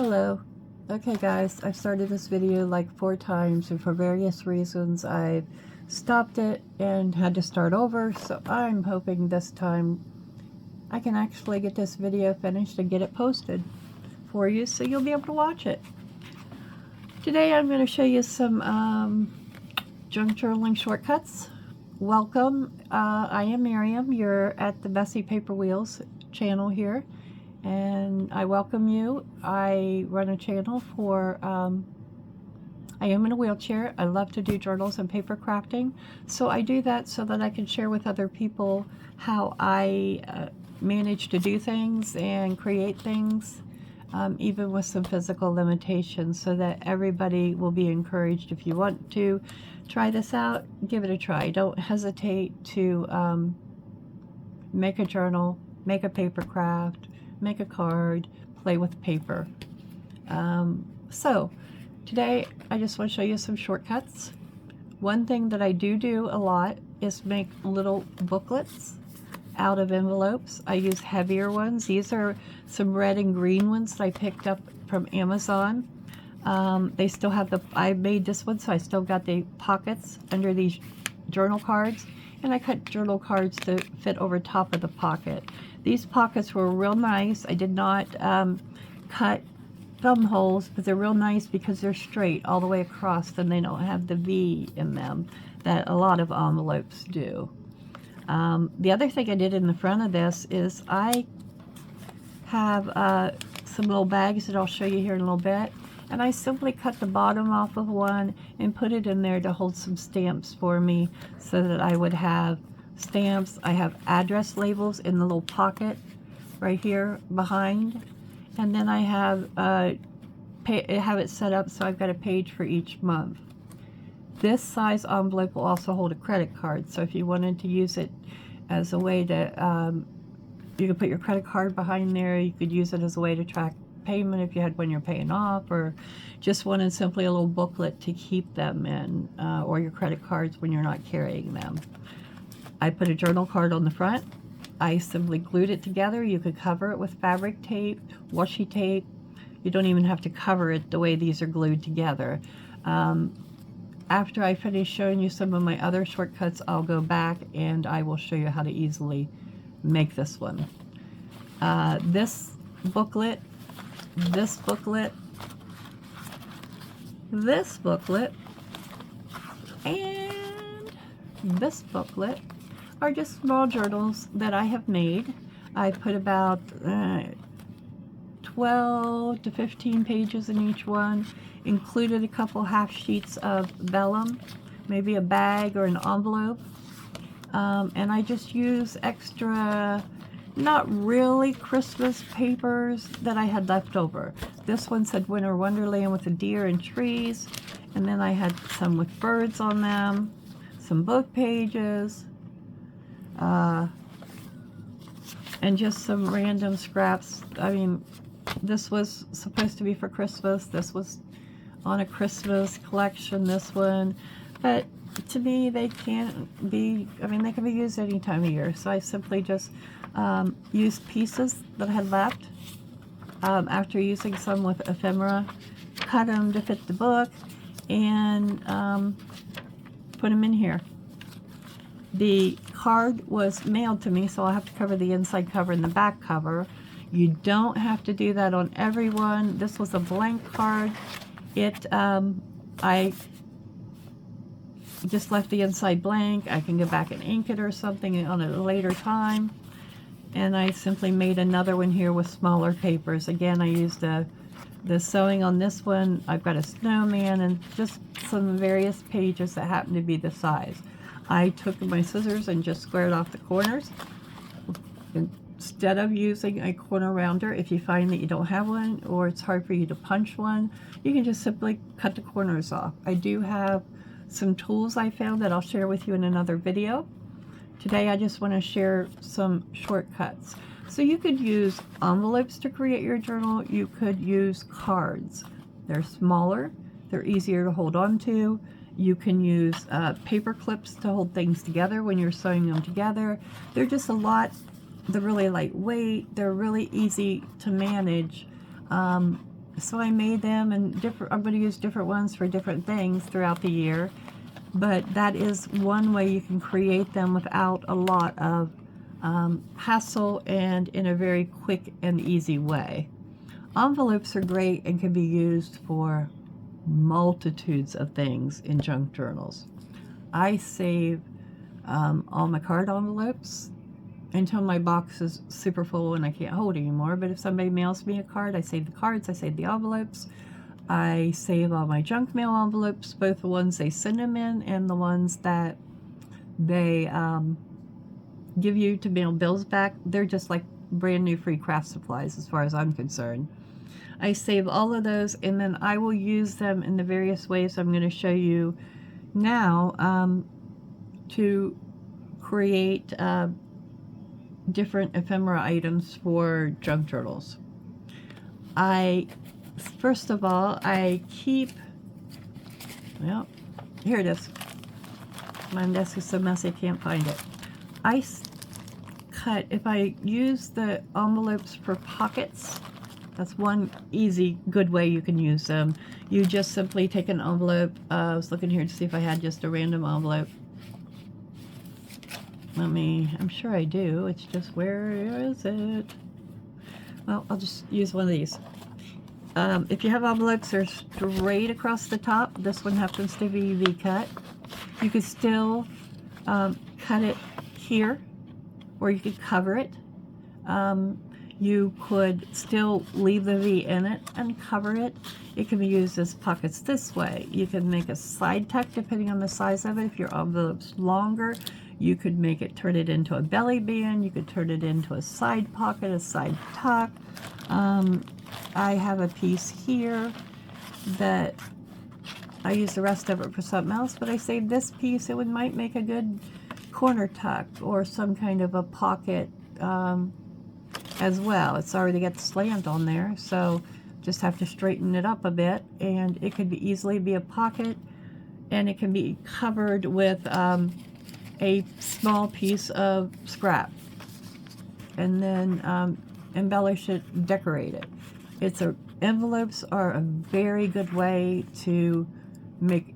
Hello. Okay guys, I've started this video like 4 times and for various reasons I've stopped it and had to start over, so I'm hoping this time I can actually get this video finished and get it posted for you so you'll be able to watch it. Today I'm going to show you some junk journaling shortcuts. Welcome. I am Miriam. You're at the Messy Paper Wheels channel here. And I welcome you. I run a channel for, I am in a wheelchair. I love to do journals and paper crafting. So I do that so that I can share with other people how I manage to do things and create things, even with some physical limitations, so that everybody will be encouraged. If you want to try this out, give it a try. Don't hesitate to make a journal, make a paper craft, make a card, play with paper. So today I just want to show you some shortcuts. One thing that I do a lot is make little booklets out of envelopes. I use heavier ones. These are some red and green ones that I picked up from Amazon. They still have I made this one, so I still got the pockets under these journal cards, and I cut journal cards to fit over top of the pocket. These pockets were real nice. I did not cut thumb holes, but they're real nice because they're straight all the way across and they don't have the V in them that a lot of envelopes do. The other thing I did in the front of this is I have some little bags that I'll show you here in a little bit, and I simply cut the bottom off of one and put it in there to hold some stamps for me so that I would have stamps. I have address labels in the little pocket right here behind, and then I have it set up so I've got a page for each month. This size envelope will also hold a credit card, so if you wanted to use it as a way to you could put your credit card behind there. You could use it as a way to track payment if you had one you're paying off, or just wanted simply a little booklet to keep them in, or your credit cards when you're not carrying them. I put a journal card on the front. I simply glued it together. You could cover it with fabric tape, washi tape. You don't even have to cover it the way these are glued together. After I finish showing you some of my other shortcuts, I'll go back and I will show you how to easily make this one. This booklet, this booklet, this booklet, and this booklet are just small journals that I have made. I put about 12 to 15 pages in each one, included a couple half sheets of vellum, maybe a bag or an envelope, and I just use extra, not really Christmas papers that I had left over. This one said Winter Wonderland with a deer and trees, and then I had some with birds on them, some book pages, and just some random scraps. I mean, this was supposed to be for Christmas. This was on a Christmas collection, this one. But to me, they can't be, I mean, they can be used any time of year. So I simply just used pieces that I had left after using some with ephemera, cut them to fit the book, and put them in here. The card was mailed to me, so I'll have to cover the inside cover and the back cover. You don't have to do that on every one. This was a blank card. I just left the inside blank. I can go back and ink it or something on a later time. And I simply made another one here with smaller papers. Again, I used the sewing on this one. I've got a snowman and just some various pages that happen to be the size. I took my scissors and just squared off the corners. Instead of using a corner rounder, if you find that you don't have one or it's hard for you to punch one, you can just simply cut the corners off. I do have some tools I found that I'll share with you in another video. Today I just want to share some shortcuts. So you could use envelopes to create your journal. You could use cards. They're smaller, they're easier to hold on to. You can use paper clips to hold things together when you're sewing them together. They're just a lot. They're really lightweight. They're really easy to manage. So I made them, and I'm going to use different ones for different things throughout the year. But that is one way you can create them without a lot of hassle and in a very quick and easy way. Envelopes are great and can be used for multitudes of things in junk journals. I save all my card envelopes until my box is super full and I can't hold anymore. But if somebody mails me a card, I save the cards, I save the envelopes. I save all my junk mail envelopes, both the ones they send them in and the ones that they give you to mail bills back. They're just like brand new free craft supplies as far as I'm concerned. I save all of those, and then I will use them in the various ways I'm going to show you now to create different ephemera items for junk journals. First of all, I keep, well, here it is. My desk is so messy I can't find it. I cut, if I use the envelopes for pockets, that's one easy, good way you can use them. You just simply take an envelope. I was looking here to see if I had just a random envelope. I'm sure I do. It's just, where is it? Well, I'll just use one of these. If you have envelopes that are straight across the top, this one happens to be V-cut. You could still cut it here, or you could cover it. You could still leave the V in it and cover it. It can be used as pockets this way. You can make a side tuck depending on the size of it. If your envelope's longer, you could make it, turn it into a belly band. You could turn it into a side pocket, a side tuck. I have a piece here that I use the rest of it for something else, but I saved this piece. It might make a good corner tuck or some kind of a pocket as well. It's already got the slant on there, so just have to straighten it up a bit, and it could easily be a pocket, and it can be covered with a small piece of scrap, and then embellish it, decorate it. Envelopes are a very good way to make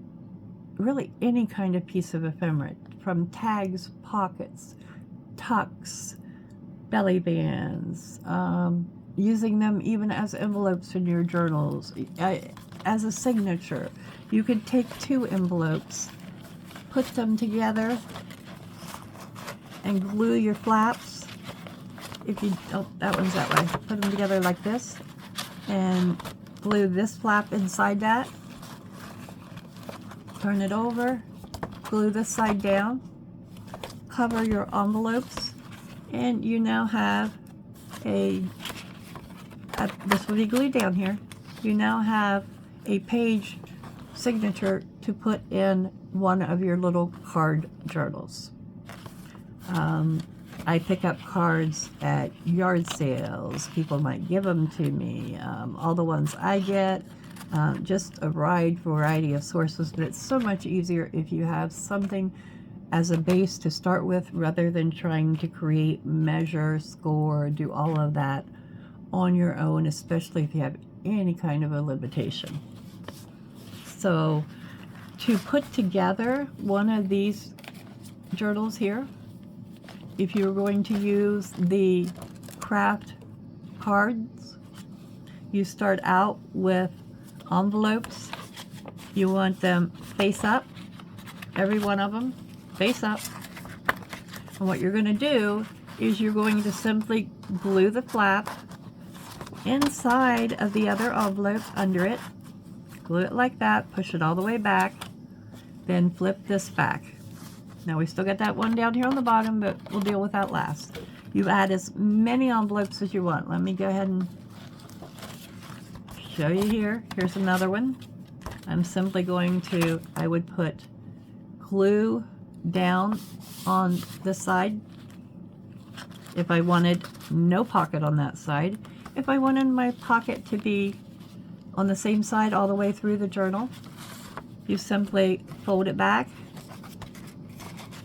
really any kind of piece of ephemera, from tags, pockets, tucks, belly bands, using them even as envelopes in your journals, as a signature. You could take two envelopes, put them together, and glue your flaps. Oh, that one's that way. Put them together like this, and glue this flap inside that. Turn it over, glue this side down, cover your envelopes, and you now have this will be glued down here. You now have a page signature to put in one of your little card journals. I pick up cards at yard sales. People might give them to me. All the ones I get, just a wide variety of sources, but it's so much easier if you have something as a base to start with rather than trying to create, measure, score, do all of that on your own, especially if you have any kind of a limitation. So to put together one of these journals here, if you're going to use the craft cards, you start out with envelopes. You want them face up, every one of them face up. And what you're going to do is you're going to simply glue the flap inside of the other envelope under it. Glue it like that, push it all the way back, then flip this back. Now we still got that one down here on the bottom, but we'll deal with that last. You add as many envelopes as you want. Let me go ahead and show you here. Here's another one. I'm simply going to, I would put glue down on the side if I wanted no pocket on that side. If I wanted my pocket to be on the same side all the way through the journal, you simply fold it back,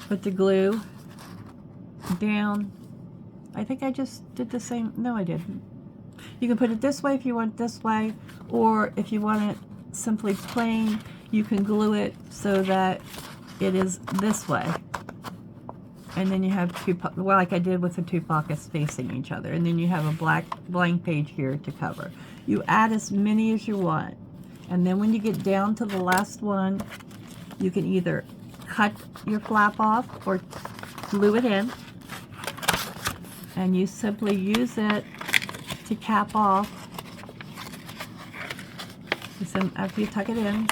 put the glue down. I think I just did the same. No, I didn't. You can put it this way if you want this way, Or if you want it simply plain, you can glue it so that it is this way. And then you have well, like I did with the 2 pockets facing each other. And then you have a blank page here to cover. You add as many as you want. And then when you get down to the last one, you can either cut your flap off or glue it in. And you simply use it to cap off. After you tuck it in,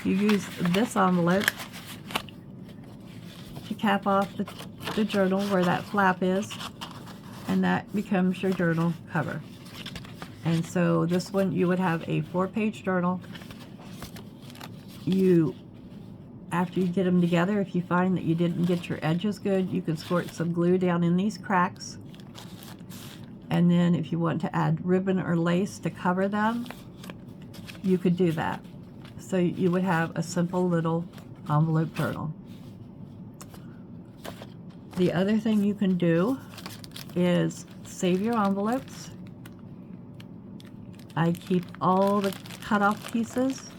you use this envelope to cap off the journal where that flap is, and that becomes your journal cover. And so this one, you would have a 4-page journal. After you get them together, if you find that you didn't get your edges good, you can squirt some glue down in these cracks. And then if you want to add ribbon or lace to cover them, you could do that. So you would have a simple little envelope journal. The other thing you can do is save your envelopes. I keep all the cut off pieces.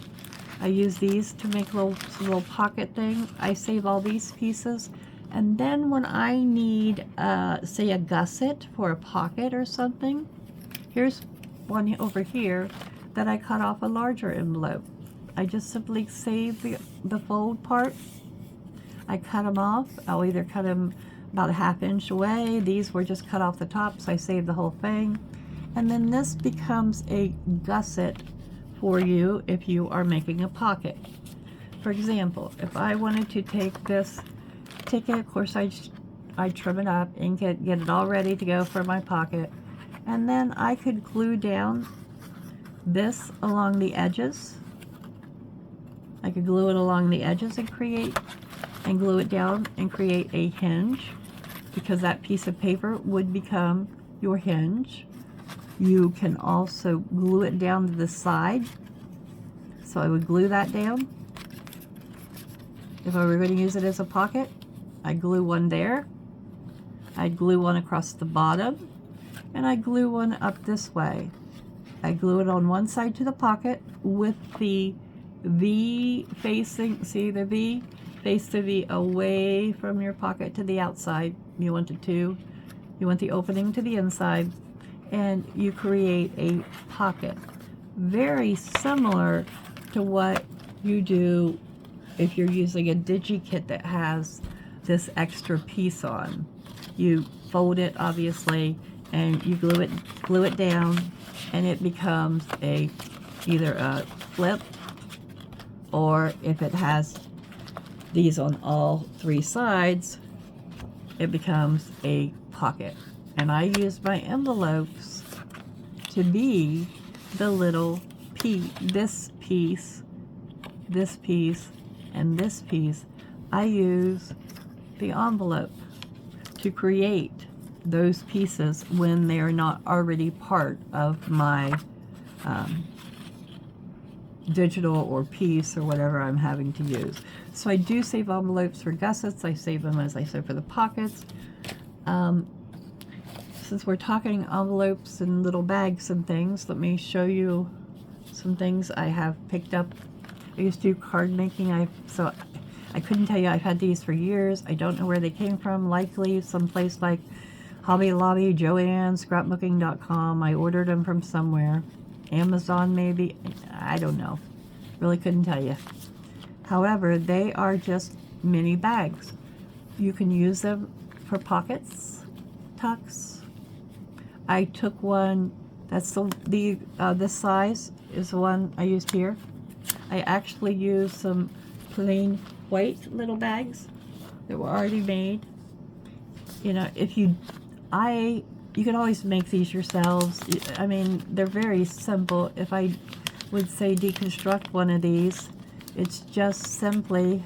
I use these to make some little pocket thing. I save all these pieces. And then when I need, say, a gusset for a pocket or something, here's one over here that I cut off a larger envelope. I just simply save the fold part. I cut them off. I'll either cut them about a 1/2 inch away. These were just cut off the top, so I saved the whole thing. And then this becomes a gusset for you if you are making a pocket. For example, if I wanted to take it, of course I trim it up and get it all ready to go for my pocket. And then I could glue down this along the edges. I could glue it along the edges and glue it down and create a hinge, because that piece of paper would become your hinge. You can also glue it down to the side. So I would glue that down. If I were going to use it as a pocket, I'd glue one there. I'd glue one across the bottom, and I glue one up this way. I glue it on one side to the pocket with the V facing, see the V? Face the V away from your pocket to the outside. You want the opening to the inside, and you create a pocket. Very similar to what you do if you're using a DigiKit that has this extra piece on. You fold it, obviously, and you glue it down, and it becomes either a flip, or if it has these on all 3 sides, it becomes a pocket. And I use my envelopes to be the little this piece, and this piece. I use the envelope to create those pieces when they are not already part of my digital or piece or whatever I'm having to use. So I do save envelopes for gussets. I save them, as I said, for the pockets. Since we're talking envelopes and little bags and things, let me show you some things I have picked up. I used to do card making, so I couldn't tell you. I've had these for years. I don't know where they came from. Likely someplace like Hobby Lobby, Joann, Scrapbooking.com. I ordered them from somewhere. Amazon maybe. I don't know. Really couldn't tell you. However, they are just mini bags. You can use them for pockets, tucks. I took one, that's this size is the one I used here. I actually used some plain white little bags that were already made. You know, you can always make these yourselves. I mean, they're very simple. If I would say deconstruct one of these, it's just simply,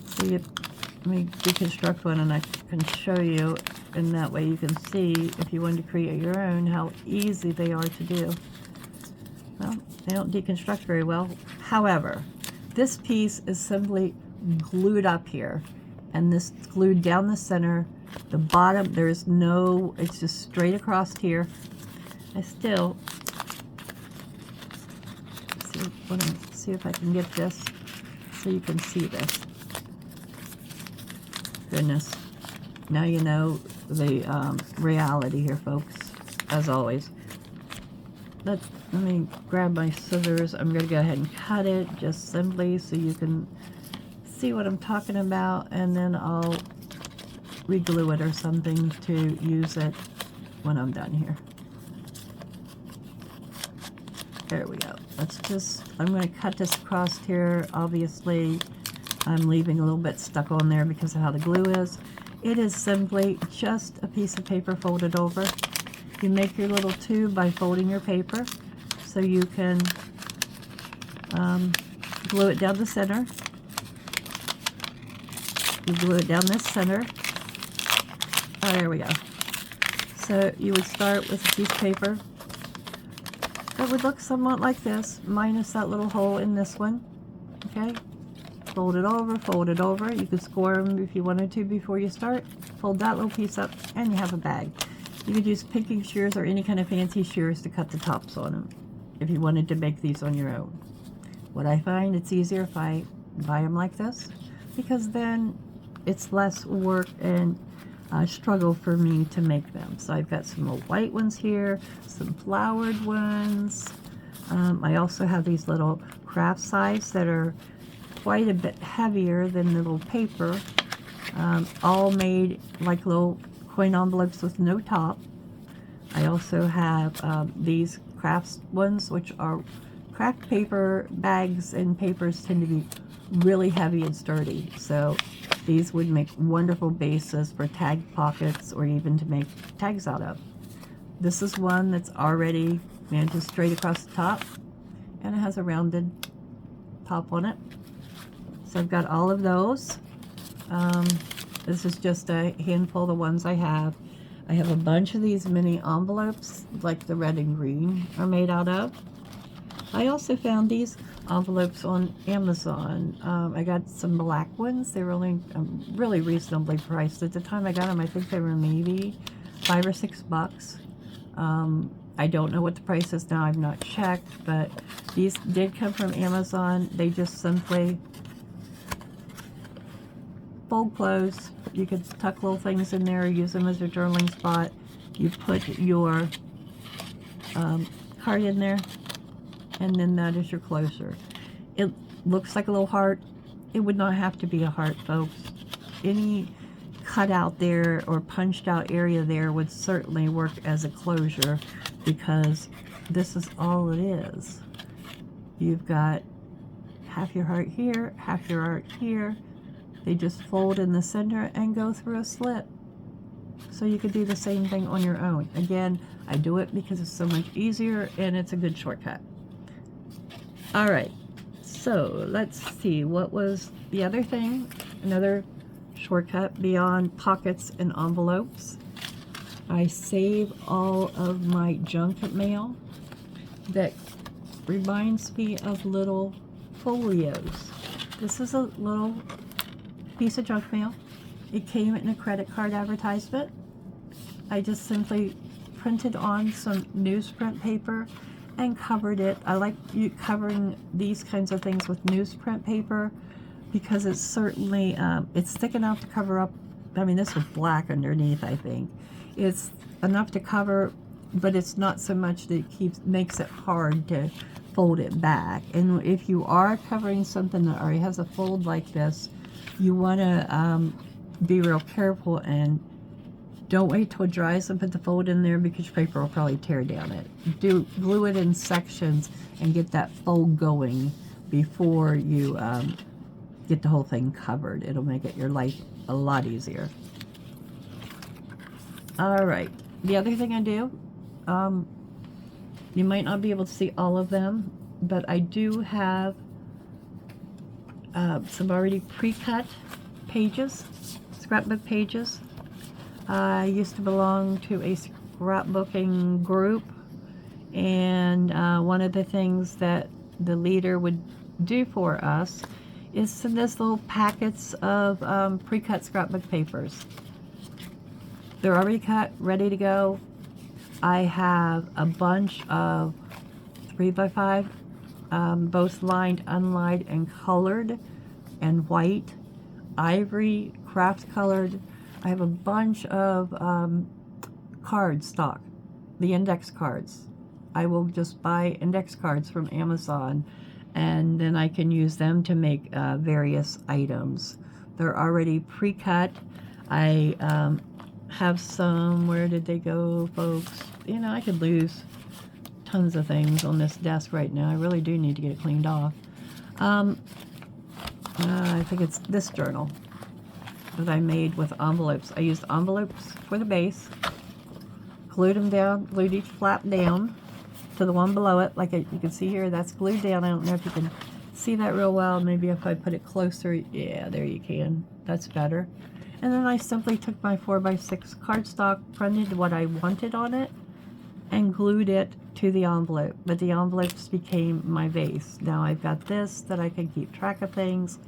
see, let me deconstruct one and I can show you, and that way you can see, if you want to create your own, how easy they are to do. Well, they don't deconstruct very well. However, this piece is simply glued up here, and this is glued down the center. The bottom, there's no, it's just straight across here. I still want to see if I can get this so you can see this. Goodness. Now you know the reality here, folks, as always. Let me grab my scissors. I'm going to go ahead and cut it just simply so you can see what I'm talking about, and then I'll re-glue it or something to use it when I'm done here. There we go. I'm going to cut this across here. Obviously, I'm leaving a little bit stuck on there because of how the glue is. It is simply just a piece of paper folded over. You make your little tube by folding your paper so you can glue it down the center. You glue it down this center. Oh, there we go. So you would start with a piece of paper that would look somewhat like this, minus that little hole in this one. Okay? Fold it over, fold it over. You could score them if you wanted to before you start. Fold that little piece up, and you have a bag. You could use pinking shears or any kind of fancy shears to cut the tops on them if you wanted to make these on your own. What I find, it's easier if I buy them like this, because then it's less work and struggle for me to make them. So I've got some little white ones here, some flowered ones. I also have these little craft size that are quite a bit heavier than the little paper, all made like little coin envelopes with no top. I also have these crafts ones, which are craft paper bags, and papers tend to be really heavy and sturdy. So these would make wonderful bases for tag pockets or even to make tags out of. This is one that's already managed straight across the top, and it has a rounded top on it. So I've got all of those. This is just a handful of the ones I have. I have a bunch of these mini envelopes, like the red and green are made out of. I also found these envelopes on Amazon. I got some black ones. They were only really reasonably priced. At the time I got them, I think they were maybe $5 or $6. I don't know what the price is now. I've not checked, but these did come from Amazon. They just simply fold closed. You could tuck little things in there, use them as a journaling spot. You put your card in there, and then that is your closure. It looks like a little heart. It would not have to be a heart, folks. Any cut out there or punched out area there would certainly work as a closure, because this is all it is. You've got half your heart here, half your heart here. They just fold in the center and go through a slit. So you could do the same thing on your own. Again, I do it because it's so much easier and it's a good shortcut. All right, so let's see, what was the other thing? Another shortcut beyond pockets and envelopes. I save all of my junk mail that reminds me of little folios. This is a little piece of junk mail. It came in a credit card advertisement. I just simply printed on some newsprint paper and covered it. I like covering these kinds of things with newsprint paper because it's certainly it's thick enough to cover up. I mean, this was black underneath, I think. It's enough to cover, but it's not so much that it makes it hard to fold it back. And if you are covering something that already has a fold like this, you want to be real careful and don't wait till it dries and put the fold in there, because your paper will probably tear down it. Glue it in sections and get that fold going before you get the whole thing covered. It'll make your life a lot easier. All right, the other thing I do, you might not be able to see all of them, but I do have some already pre-cut pages, scrapbook pages. I used to belong to a scrapbooking group, and one of the things that the leader would do for us is send us little packets of pre-cut scrapbook papers. They're already cut, ready to go. I have a bunch of 3x5 both lined, unlined, and colored, and white, ivory, craft colored. I have a bunch of card stock, the index cards. I will just buy index cards from Amazon, and then I can use them to make various items. They're already pre-cut. I have some, where did they go, folks? You know, I could lose tons of things on this desk right now. I really do need to get it cleaned off. I think it's this journal that I made with envelopes. I used envelopes for the base, glued them down, glued each flap down to the one below it, like you can see here, that's glued down. I don't know if you can see that real well. Maybe if I put it closer, yeah, there you can. That's better. And then I simply took my 4x6 cardstock, printed what I wanted on it, and glued it to the envelope. But the envelopes became my vase. Now I've got this that I can keep track of things.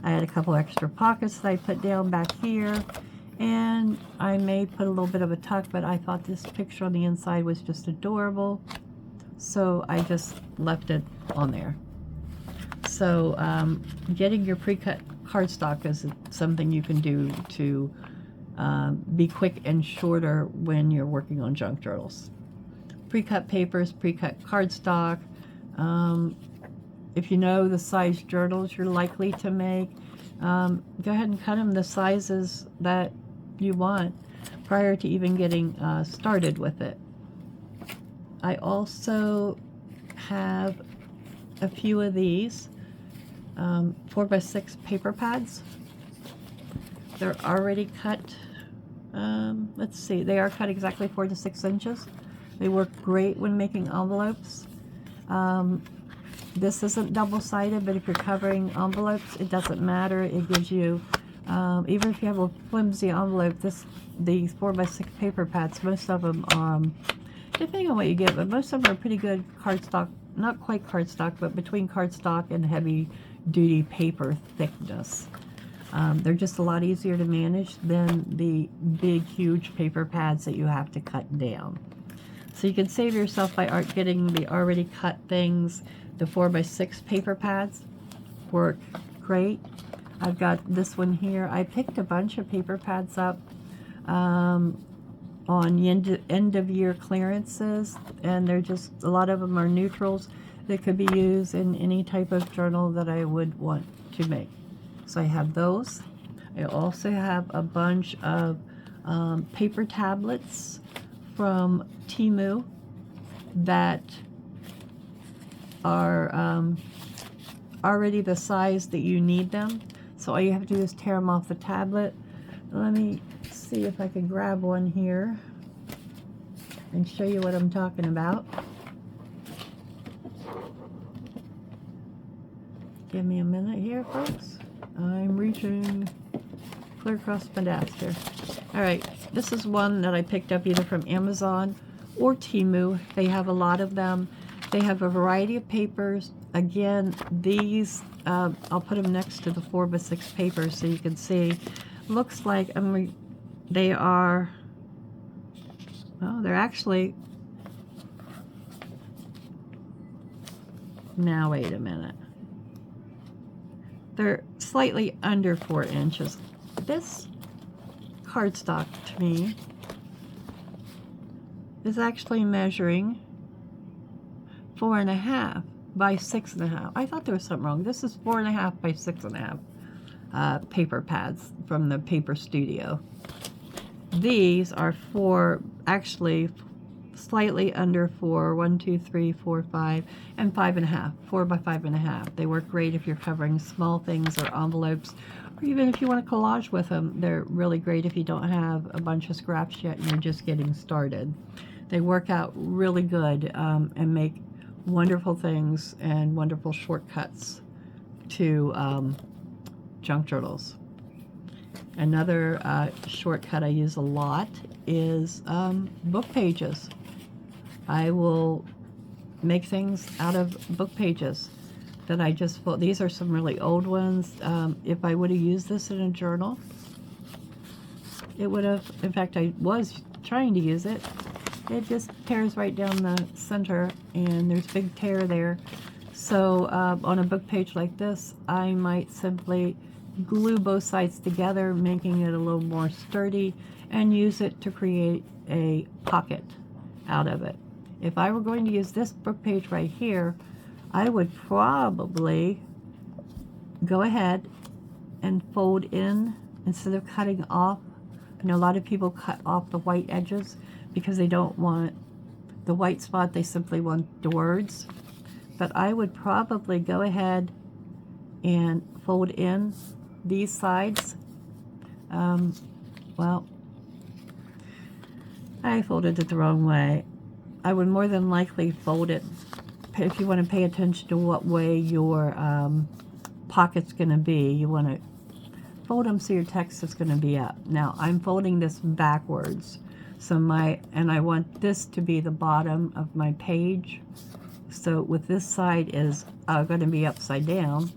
I had a couple extra pockets that I put down back here. And I may put a little bit of a tuck, but I thought this picture on the inside was just adorable. So I just left it on there. So getting your pre-cut cardstock is something you can do to be quick and shorter when you're working on junk journals. Pre-cut papers, pre-cut cardstock. If you know the size journals you're likely to make, go ahead and cut them the sizes that you want prior to even getting started with it. I also have a few of these 4x6 paper pads. They're already cut. Let's see, they are cut exactly 4 to 6 inches. They work great when making envelopes. This isn't double-sided, but if you're covering envelopes, it doesn't matter. It gives you, even if you have a flimsy envelope, these 4x6 paper pads, most of them, depending on what you get, but most of them are pretty good cardstock, not quite cardstock, but between cardstock and heavy-duty paper thickness. They're just a lot easier to manage than the big, huge paper pads that you have to cut down. So you can save yourself by getting the already cut things. The 4x6 paper pads work great. I've got this one here. I picked a bunch of paper pads up on end of year clearances, and they're just, a lot of them are neutrals that could be used in any type of journal that I would want to make. So I have those. I also have a bunch of paper tablets from Temu that are already the size that you need them. So all you have to do is tear them off the tablet. Let me see if I can grab one here and show you what I'm talking about. Give me a minute here, folks. I'm reaching clear across my desk here. Alright, this is one that I picked up either from Amazon or Temu. They have a lot of them. They have a variety of papers. Again, these, I'll put them next to the 4x6 papers so you can see. Looks like, they are, well, they're actually, now wait a minute. They're slightly under 4 inches. This cardstock to me is actually measuring 4.5 by 6.5. I thought there was something wrong. This is 4.5 by 6.5 paper pads from the Paper Studio. These are actually slightly under 4, 1, 2, 3, 4, 5, and 5.5, 4 by 5.5. They work great if you're covering small things or envelopes, or even if you want to collage with them. They're really great if you don't have a bunch of scraps yet and you're just getting started. They work out really good and make wonderful things and wonderful shortcuts to junk journals. Another shortcut I use a lot is book pages. I will make things out of book pages that I just pulled. These are some really old ones. If I would have used this in a journal, it would have, in fact, I was trying to use it. It just tears right down the center, and there's a big tear there. So on a book page like this, I might simply glue both sides together, making it a little more sturdy, and use it to create a pocket out of it. If I were going to use this book page right here, I would probably go ahead and fold in instead of cutting off. I know a lot of people cut off the white edges because they don't want the white spot, they simply want the words. But I would probably go ahead and fold in these sides. Well, I folded it the wrong way. I would more than likely fold it, if you want to pay attention to what way your pocket's going to be, you want to fold them so your text is going to be up. Now I'm folding this backwards, so and I want this to be the bottom of my page. So with this side is going to be upside down.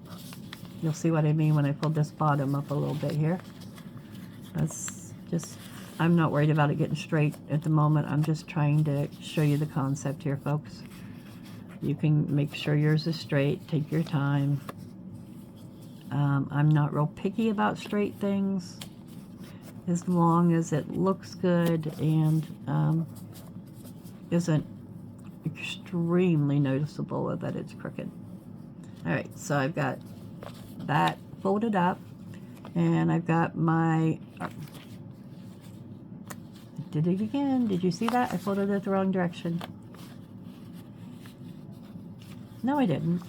You'll see what I mean when I fold this bottom up a little bit here. That's just, I'm not worried about it getting straight at the moment. I'm just trying to show you the concept here, folks. You can make sure yours is straight. Take your time. I'm not real picky about straight things, as long as it looks good and isn't extremely noticeable that it's crooked. Alright, so I've got that folded up, and I've got my, did it again. Did you see that? I folded it the wrong direction. No, I didn't.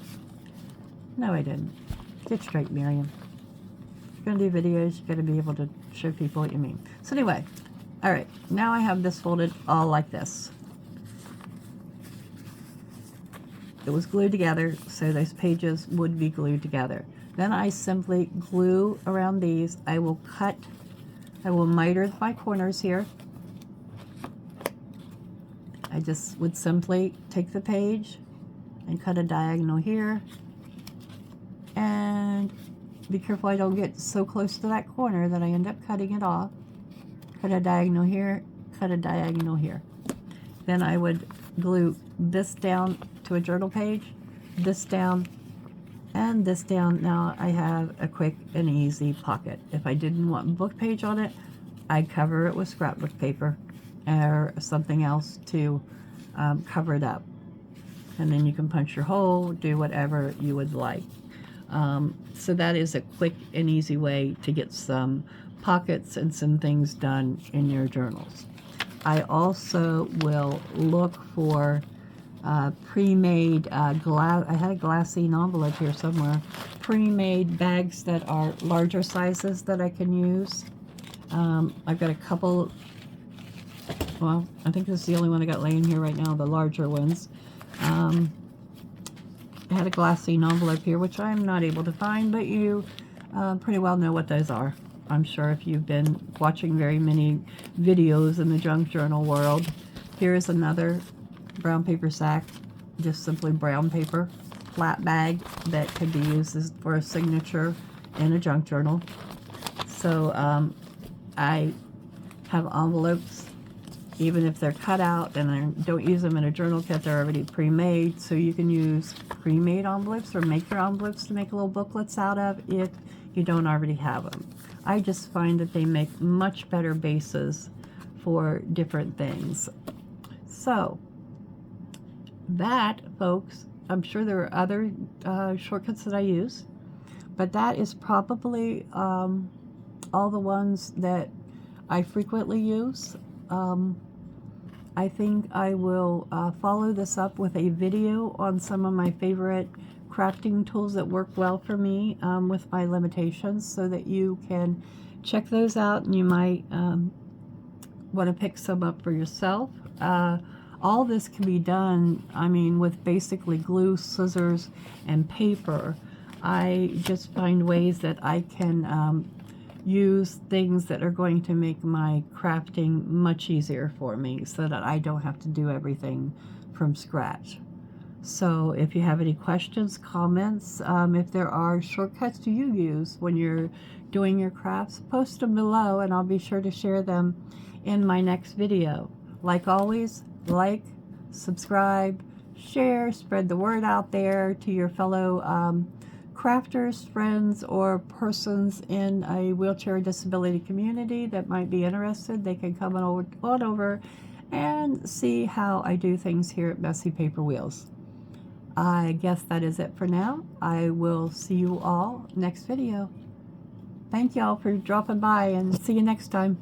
No, I didn't. Get straight, Miriam. If you're going to do videos, you've got to be able to show people what you mean. So anyway, alright, now I have this folded all like this. It was glued together, so those pages would be glued together. Then I simply glue around these. I will miter my corners here. I just would simply take the page and cut a diagonal here. And be careful I don't get so close to that corner that I end up cutting it off. Cut a diagonal here, cut a diagonal here. Then I would glue this down to a journal page, this down, and this down. Now I have a quick and easy pocket. If I didn't want book page on it, I'd cover it with scrapbook paper or something else to cover it up. And then you can punch your hole, do whatever you would like. So that is a quick and easy way to get some pockets and some things done in your journals. I also will look for pre-made glass. I had a glassine envelope here somewhere. Pre-made bags that are larger sizes that I can use. I've got a couple. Well, I think this is the only one I got laying here right now, the larger ones. I had a glassine envelope here, which I'm not able to find, but you pretty well know what those are. I'm sure if you've been watching very many videos in the junk journal world. Here is another brown paper sack, just simply brown paper, flat bag that could be used for a signature in a junk journal. So I have envelopes, even if they're cut out, and I don't use them in a journal kit, they're already pre-made, so you can use pre-made envelopes or make your envelopes to make little booklets out of if you don't already have them. I just find that they make much better bases for different things. So that, folks, I'm sure there are other shortcuts that I use, but that is probably all the ones that I frequently use. I think I will follow this up with a video on some of my favorite crafting tools that work well for me with my limitations, so that you can check those out and you might want to pick some up for yourself. All this can be done, I mean, with basically glue, scissors, and paper. I just find ways that I can use things that are going to make my crafting much easier for me, so that I don't have to do everything from scratch. So if you have any questions, comments, if there are shortcuts do you use when you're doing your crafts, post them below and I'll be sure to share them in my next video. Like always, like, subscribe, share, spread the word out there to your fellow crafters, friends, or persons in a wheelchair disability community that might be interested. They can come on over and see how I do things here at Messy Paper Wheels. I guess that is it for now. I will see you all next video. Thank y'all for dropping by, and see you next time.